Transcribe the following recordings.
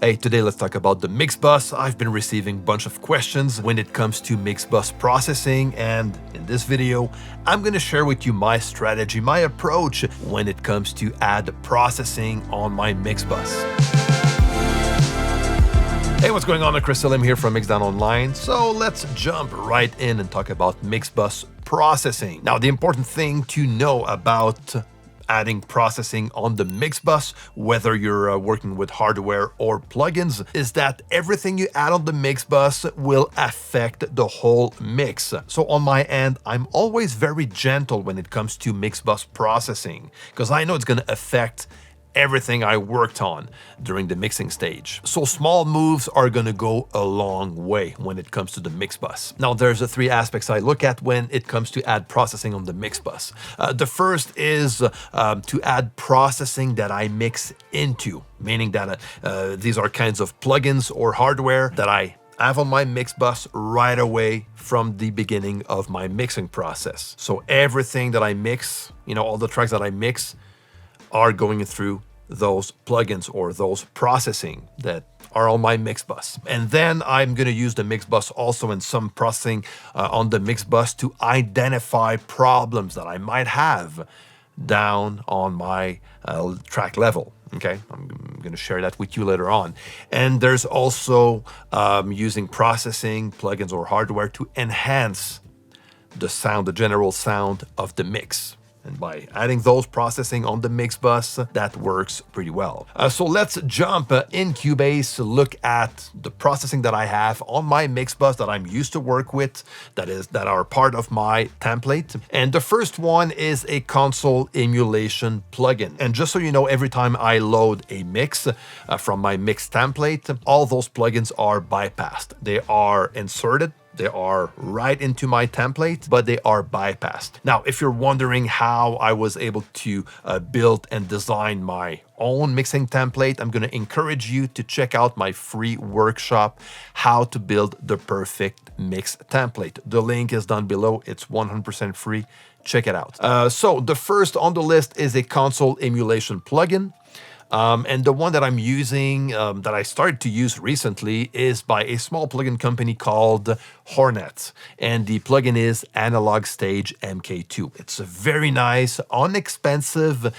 Hey, today let's talk about the mix bus. I've been receiving a bunch of questions when it comes to mix bus processing, and in this video, I'm going to share with you my strategy, my approach when it comes to add processing on my mix bus. Hey, what's going on? Chris Lim here from Mixdown Online. So let's jump right in and talk about mix bus processing. Now, the important thing to know about adding processing on the mix bus, whether you're working with hardware or plugins, is that everything you add on the mix bus will affect the whole mix. So on my end, I'm always very gentle when it comes to mix bus processing, because I know it's going to affect everything I worked on during the mixing stage. So small moves are going to go a long way when it comes to the mix bus. Now, there's three aspects I look at when it comes to add processing on the mix bus. The first is to add processing that I mix into, meaning that these are kinds of plugins or hardware that I have on my mix bus right away from the beginning of my mixing process. So everything that I mix, all the tracks that I mix are going through those plugins or those processing that are on my mix bus. And then I'm going to use the mix bus also in some processing on the mix bus to identify problems that I might have down on my track level. Okay, I'm going to share that with you later on. And there's also using processing, plugins or hardware to enhance the sound, the general sound of the mix. And by adding those processing on the mix bus, that works pretty well. So let's jump in Cubase, look at the processing that I have on my mix bus that I'm used to work with, that are part of my template. And the first one is a console emulation plugin. And just so you know, every time I load a mix from my mix template, all those plugins are bypassed. They are inserted. They are right into my template, but they are bypassed. Now, if you're wondering how I was able to build and design my own mixing template, I'm going to encourage you to check out my free workshop, How to Build the Perfect Mix Template. The link is down below. It's 100% free. Check it out. So the first on the list is a console emulation plugin. And the one that I'm using, that I started to use recently, is by a small plugin company called Hornet. And the plugin is Analog Stage MK2. It's a very nice, inexpensive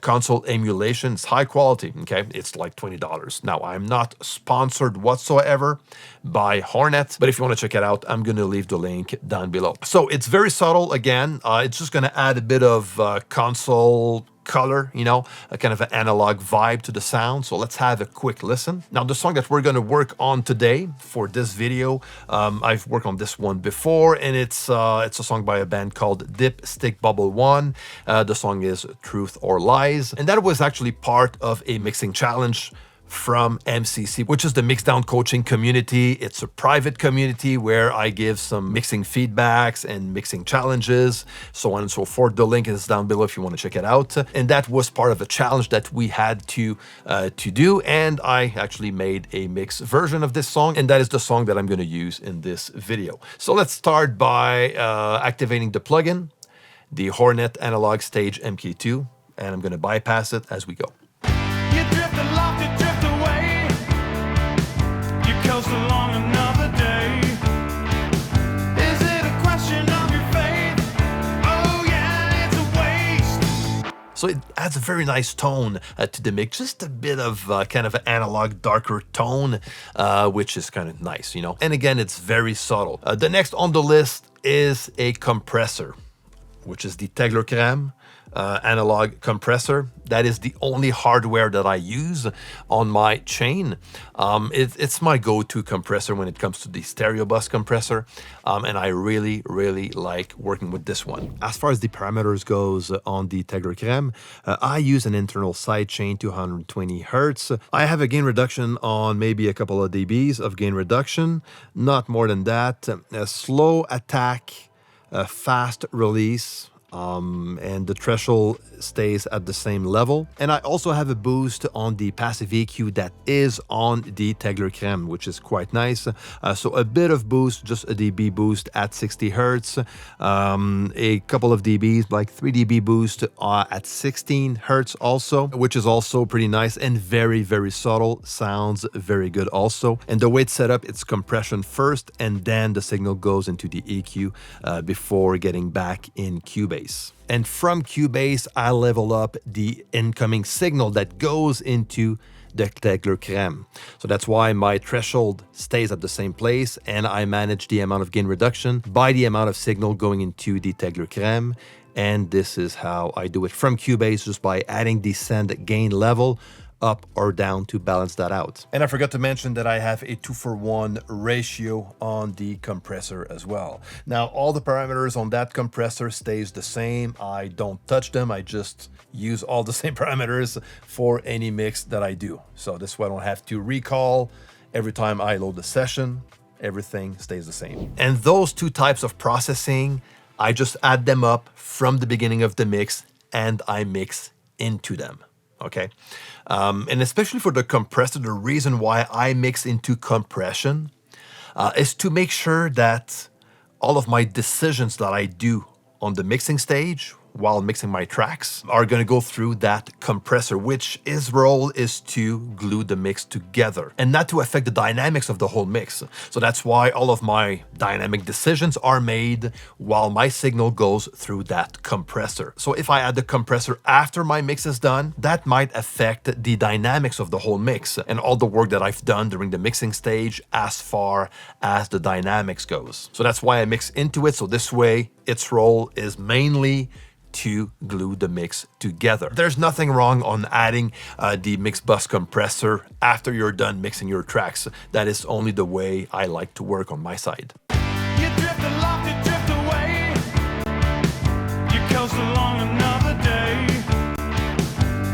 console emulation. It's high quality, okay? It's like $20. Now, I'm not sponsored whatsoever by Hornet, but if you want to check it out, I'm going to leave the link down below. So it's very subtle. Again, it's just going to add a bit of console color, a kind of an analog vibe to the sound. So let's have a quick listen. Now, the song that we're going to work on today for this video, I've worked on this one before, and it's a song by a band called Dip Stick Bubble One. The song is Truth or Lies, and that was actually part of a mixing challenge from MCC, which is the Mixdown coaching community. It's a private community where I give some mixing feedbacks and mixing challenges, so on and so forth. The link is down below if you want to check it out. And that was part of a challenge that we had to do, and I actually made a mix version of this song, and that is the song that I'm going to use in this video. So let's start by activating the plugin, the Hornet Analog Stage MK2, and I'm going to bypass it as we go. Along another day. Is it a question of your faith? Oh yeah, it's a waste. So it adds a very nice tone to the mix, just a bit of kind of an analog darker tone, which is kind of nice, And again, it's very subtle. The next on the list is a compressor, which is the Tegler Crème analog compressor. That is the only hardware that I use on my chain. It's my go-to compressor when it comes to the stereo bus compressor, and I really, really like working with this one. As far as the parameters goes on the Tegler Crème, I use an internal sidechain 220 Hertz. I have a gain reduction on maybe a couple of dBs of gain reduction, not more than that. A slow attack, a fast release, and the threshold stays at the same level. And I also have a boost on the passive EQ that is on the Tegler Creme, which is quite nice. So a bit of boost, just a dB boost at 60 hertz, a couple of dBs, like 3 dB boost at 16 hertz also, which is also pretty nice and very, very subtle. Sounds very good also. And the way it's set up, it's compression first, and then the signal goes into the EQ before getting back in Cubase. And from Cubase, I level up the incoming signal that goes into the Tegler Creme. So that's why my threshold stays at the same place, and I manage the amount of gain reduction by the amount of signal going into the Tegler Creme. And this is how I do it from Cubase, just by adding the send gain level up or down to balance that out. And I forgot to mention that I have a 2:1 ratio on the compressor as well. Now, all the parameters on that compressor stays the same. I don't touch them. I just use all the same parameters for any mix that I do. So this way I don't have to recall every time I load the session. Everything stays the same. And those two types of processing, I just add them up from the beginning of the mix and I mix into them. Okay. And especially for the compressor, the reason why I mix into compression is to make sure that all of my decisions that I do on the mixing stage while mixing my tracks are going to go through that compressor, which his role is to glue the mix together and not to affect the dynamics of the whole mix. So that's why all of my dynamic decisions are made while my signal goes through that compressor. So if I add the compressor after my mix is done, that might affect the dynamics of the whole mix and all the work that I've done during the mixing stage as far as the dynamics goes. So that's why I mix into it. So this way, its role is mainly to glue the mix together. There's nothing wrong on adding the mix bus compressor after you're done mixing your tracks. That is only the way I like to work on my side. You drift aloft, you drift away. You coast along another day.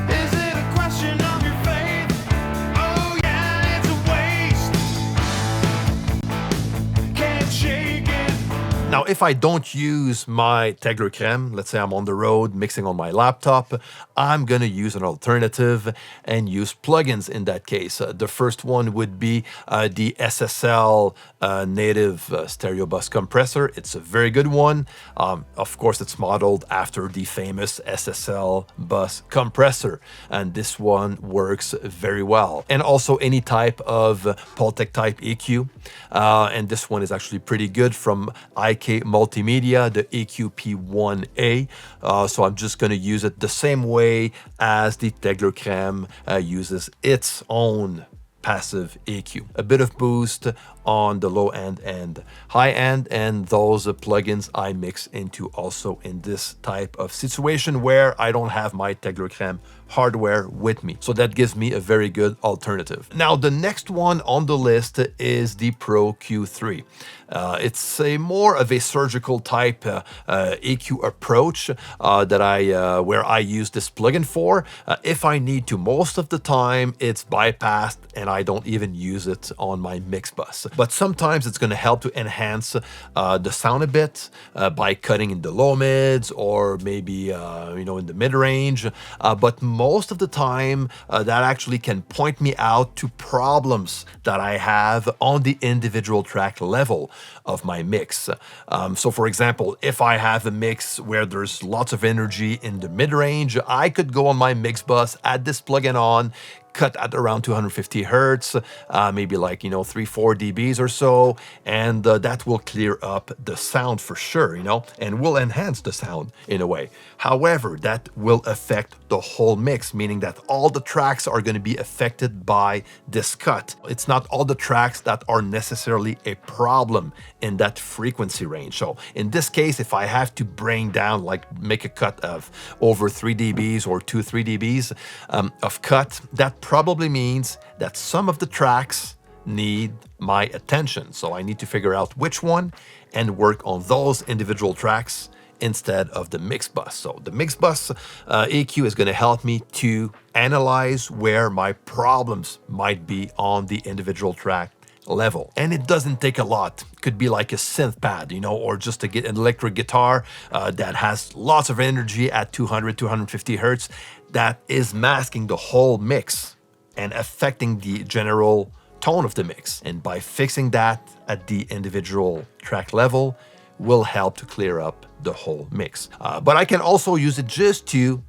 Is it a question of your faith? Oh yeah, it's a waste. Can't shake it. Now, if I don't use my Tegler Creme, let's say I'm on the road mixing on my laptop, I'm going to use an alternative and use plugins in that case. The first one would be the SSL native stereo bus compressor. It's a very good one. Of course, it's modeled after the famous SSL bus compressor, and this one works very well. And also any type of Pultec type EQ. And this one is actually pretty good from IK Multimedia, the EQP1A. So I'm just going to use it the same way as the Tegler Creme uses its own passive EQ. A bit of boost on the low end and high end, and those plugins I mix into also in this type of situation where I don't have my Tegler Creme hardware with me. So that gives me a very good alternative. Now, the next one on the list is the Pro Q3. It's a more of a surgical type EQ approach where I use this plugin for. If I need to, most of the time it's bypassed and I don't even use it on my mix bus. But sometimes it's going to help to enhance the sound a bit by cutting in the low mids or maybe in the mid range. But most of the time that actually can point me out to problems that I have on the individual track level of my mix. So for example, if I have a mix where there's lots of energy in the mid range, I could go on my mix bus, add this plugin on, cut at around 250 hertz, maybe like 3-4 dBs or so, and that will clear up the sound for sure, and will enhance the sound in a way. However, that will affect the whole mix, meaning that all the tracks are going to be affected by this cut. It's not all the tracks that are necessarily a problem in that frequency range. So in this case, if I have to bring down, make a cut of over 3 dBs or 2-3 dBs of cut, that probably means that some of the tracks need my attention. So I need to figure out which one and work on those individual tracks instead of the mix bus. So the mix bus EQ is going to help me to analyze where my problems might be on the individual track level. And it doesn't take a lot. It could be like a synth pad, or just an electric guitar that has lots of energy at 200, 250 hertz that is masking the whole mix and affecting the general tone of the mix. And by fixing that at the individual track level will help to clear up the whole mix. But I can also use it just to,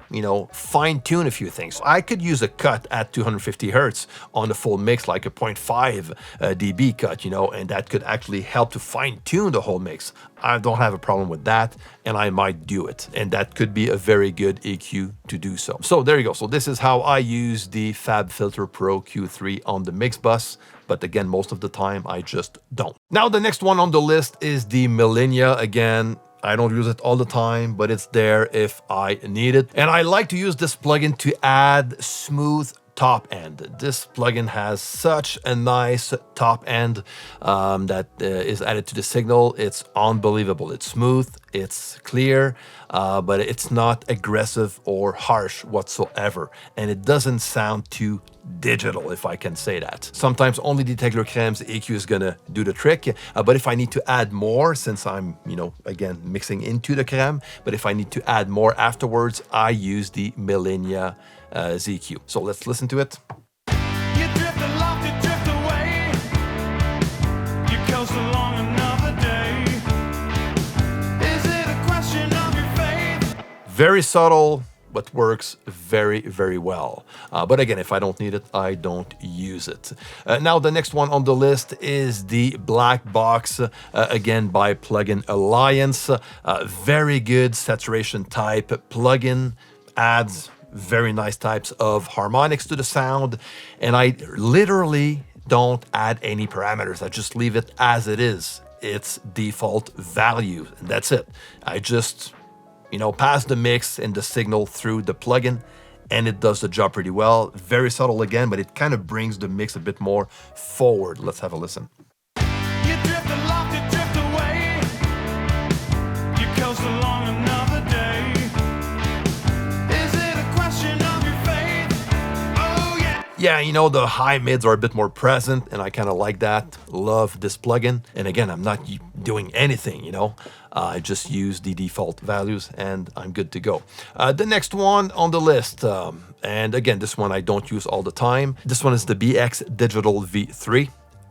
fine tune a few things. I could use a cut at 250 hertz on the full mix, like a 0.5 dB cut, and that could actually help to fine tune the whole mix. I don't have a problem with that, and I might do it. And that could be a very good EQ to do so. So there you go. So this is how I use the FabFilter Pro Q3 on the mix bus. But again, most of the time, I just don't. Now, the next one on the list is the Millennia. Again, I don't use it all the time, but it's there if I need it. And I like to use this plugin to add smooth top end. This plugin has such a nice top end that is added to the signal. It's unbelievable. It's smooth, it's clear, but it's not aggressive or harsh whatsoever. And it doesn't sound too digital, if I can say that. Sometimes only the Tegler Crème's EQ is gonna do the trick, but if I need to add more, since I'm, again, mixing into the crème, but if I need to add more afterwards, I use the Millennia ZQ. So let's listen to it. You drift aloft, you drift away. You coast along another day. Is it a question of your faith? Very subtle, but works very, very well. But again, if I don't need it, I don't use it. Now, the next one on the list is the Black Box, again by Plugin Alliance. Very good saturation type plugin, adds very nice types of harmonics to the sound, and I literally don't add any parameters. I just leave it as it is. It's default value, and that's it. I just pass the mix and the signal through the plugin, and it does the job pretty well. Very subtle again, but it kind of brings the mix a bit more forward. Let's have a listen. You drift aloft, you drift away. You coast along another day. Is it a question of your faith? Oh yeah. Yeah, the high mids are a bit more present, and I kind of like that. Love this plugin. And again, I'm not doing anything, I just use the default values and I'm good to go. The next one on the list, and again, this one I don't use all the time. This one is the BX Digital V3.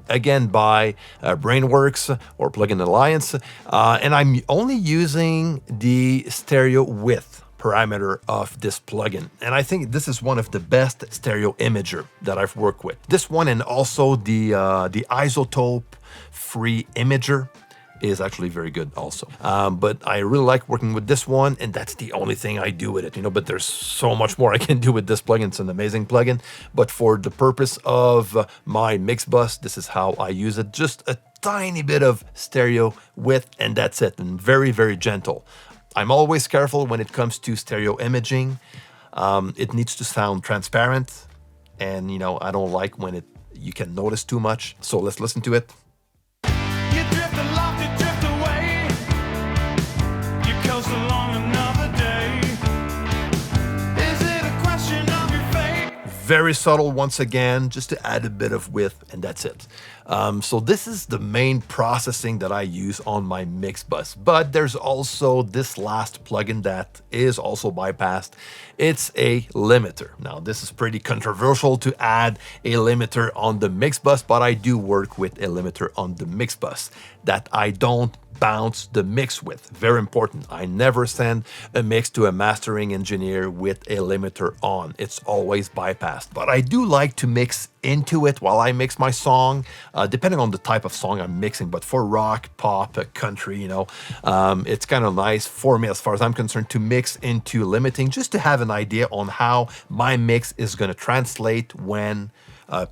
Again, by Brainworks or Plugin Alliance. And I'm only using the stereo width parameter of this plugin. And I think this is one of the best stereo imager that I've worked with. This one, and also the isotope free imager, is actually very good also. But I really like working with this one, and that's the only thing I do with it, but there's so much more I can do with this plugin. It's an amazing plugin, but for the purpose of my mix bus, this is how I use it. Just a tiny bit of stereo width, and that's it, and very, very gentle. I'm always careful when it comes to stereo imaging. It needs to sound transparent, and I don't like when you can notice too much. So let's listen to it. You drift aloft, you drift away. You coast along another day. Is it a question of your faith? Very subtle once again, just to add a bit of width, and that's it. So this is the main processing that I use on my mix bus, but there's also this last plugin that is also bypassed. It's a limiter. Now, this is pretty controversial to add a limiter on the mix bus, but I do work with a limiter on the mix bus that I don't bounce the mix with. Very important. I never send a mix to a mastering engineer with a limiter on. It's always bypassed. But I do like to mix into it while I mix my song, depending on the type of song I'm mixing. But for rock, pop, country, it's kind of nice for me, as far as I'm concerned, to mix into limiting, just to have an idea on how my mix is going to translate when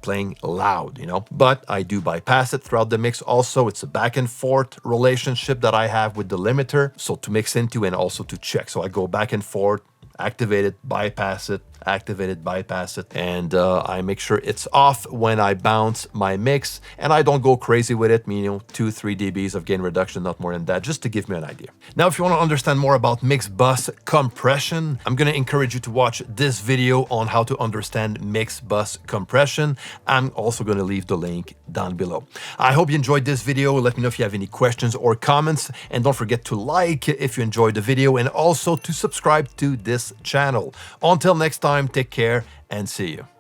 playing loud, But I do bypass it throughout the mix also. It's a back and forth relationship that I have with the limiter. So to mix into and also to check. So I go back and forth activate it, bypass it, activate it, bypass it, and I make sure it's off when I bounce my mix, and I don't go crazy with it, you know, 2-3 dBs of gain reduction, not more than that, just to give me an idea. Now, if you want to understand more about mix bus compression, I'm going to encourage you to watch this video on how to understand mix bus compression. I'm also going to leave the link down below. I hope you enjoyed this video. Let me know if you have any questions or comments, and don't forget to like if you enjoyed the video, and also to subscribe to this channel. Until next time, take care and see you.